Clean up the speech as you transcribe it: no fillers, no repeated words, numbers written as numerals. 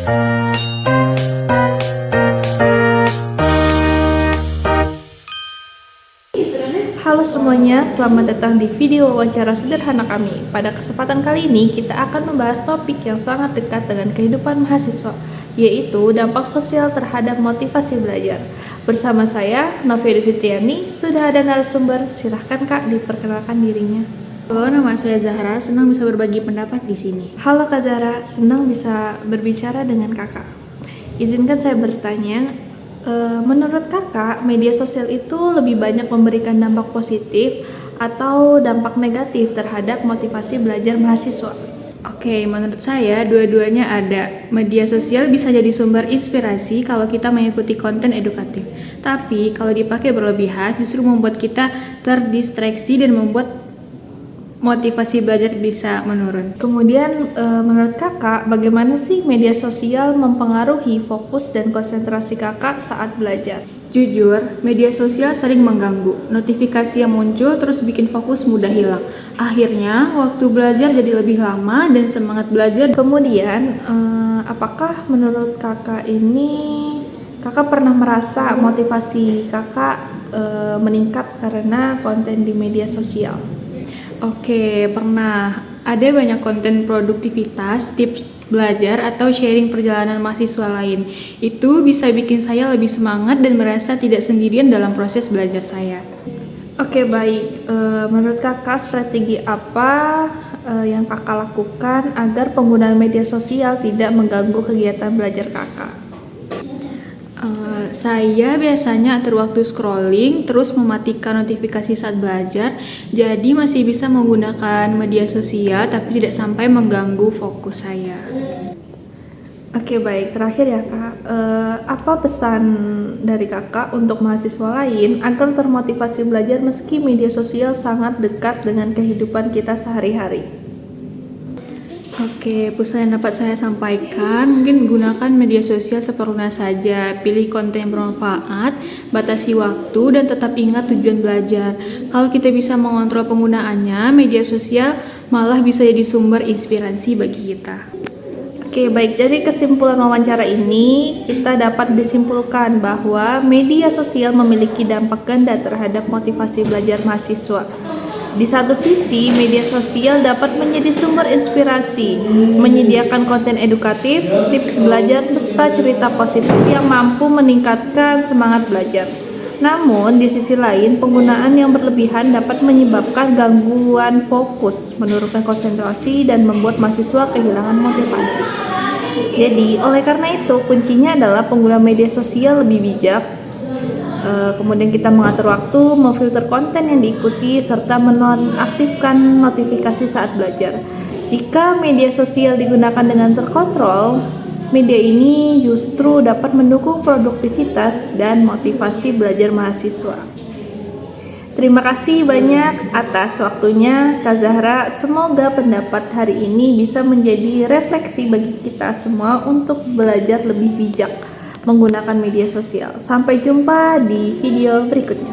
Halo semuanya, selamat datang di video wawancara sederhana kami. Pada kesempatan kali ini, kita akan membahas topik yang sangat dekat dengan kehidupan mahasiswa, yaitu dampak sosial terhadap motivasi belajar. Bersama saya, Novia Fitriani, sudah ada narasumber. Silahkan Kak, diperkenalkan dirinya. Halo, nama saya Zahra, senang bisa berbagi pendapat di sini. Halo Kak Zahra, senang bisa berbicara dengan Kakak. Izinkan saya bertanya, menurut Kakak, media sosial itu lebih banyak memberikan dampak positif atau dampak negatif terhadap motivasi belajar mahasiswa? Oke, menurut saya dua-duanya ada. Media sosial bisa jadi sumber inspirasi kalau kita mengikuti konten edukatif. Tapi kalau dipakai berlebihan justru membuat kita terdistraksi dan membuat motivasi belajar bisa menurun. Kemudian menurut Kakak, bagaimana sih media sosial mempengaruhi fokus dan konsentrasi Kakak saat belajar? Jujur, media sosial sering mengganggu. Notifikasi yang muncul terus bikin fokus mudah hilang. Akhirnya, waktu belajar jadi lebih lama dan semangat belajar. Kemudian, apakah menurut Kakak Kakak pernah merasa motivasi Kakak meningkat karena konten di media sosial? Oke, pernah. Ada banyak konten produktivitas, tips belajar, atau sharing perjalanan mahasiswa lain. Itu bisa bikin saya lebih semangat dan merasa tidak sendirian dalam proses belajar saya. Oke, baik. Menurut Kakak, strategi apa yang Kakak lakukan agar penggunaan media sosial tidak mengganggu kegiatan belajar Kakak? Saya biasanya atur waktu scrolling, terus mematikan notifikasi saat belajar, jadi masih bisa menggunakan media sosial tapi tidak sampai mengganggu fokus saya. Oke, baik. Terakhir ya Kak, apa pesan dari Kakak untuk mahasiswa lain agar termotivasi belajar meski media sosial sangat dekat dengan kehidupan kita sehari-hari? Oke, pesan yang dapat saya sampaikan, mungkin gunakan media sosial seperlunya saja, pilih konten yang bermanfaat, batasi waktu, dan tetap ingat tujuan belajar. Kalau kita bisa mengontrol penggunaannya, media sosial malah bisa jadi sumber inspirasi bagi kita. Oke, baik. Dari kesimpulan wawancara ini, kita dapat disimpulkan bahwa media sosial memiliki dampak ganda terhadap motivasi belajar mahasiswa. Di satu sisi, media sosial dapat menjadi sumber inspirasi, menyediakan konten edukatif, tips belajar, serta cerita positif yang mampu meningkatkan semangat belajar. Namun, di sisi lain, penggunaan yang berlebihan dapat menyebabkan gangguan fokus, menurunkan konsentrasi, dan membuat mahasiswa kehilangan motivasi. Jadi, oleh karena itu, kuncinya adalah penggunaan media sosial lebih bijak. Kemudian kita mengatur waktu, memfilter konten yang diikuti, serta menonaktifkan notifikasi saat belajar. Jika media sosial digunakan dengan terkontrol, media ini justru dapat mendukung produktivitas dan motivasi belajar mahasiswa. Terima kasih banyak atas waktunya Kak Zahra. Semoga pendapat hari ini bisa menjadi refleksi bagi kita semua untuk belajar lebih bijak menggunakan media sosial. Sampai jumpa di video berikutnya.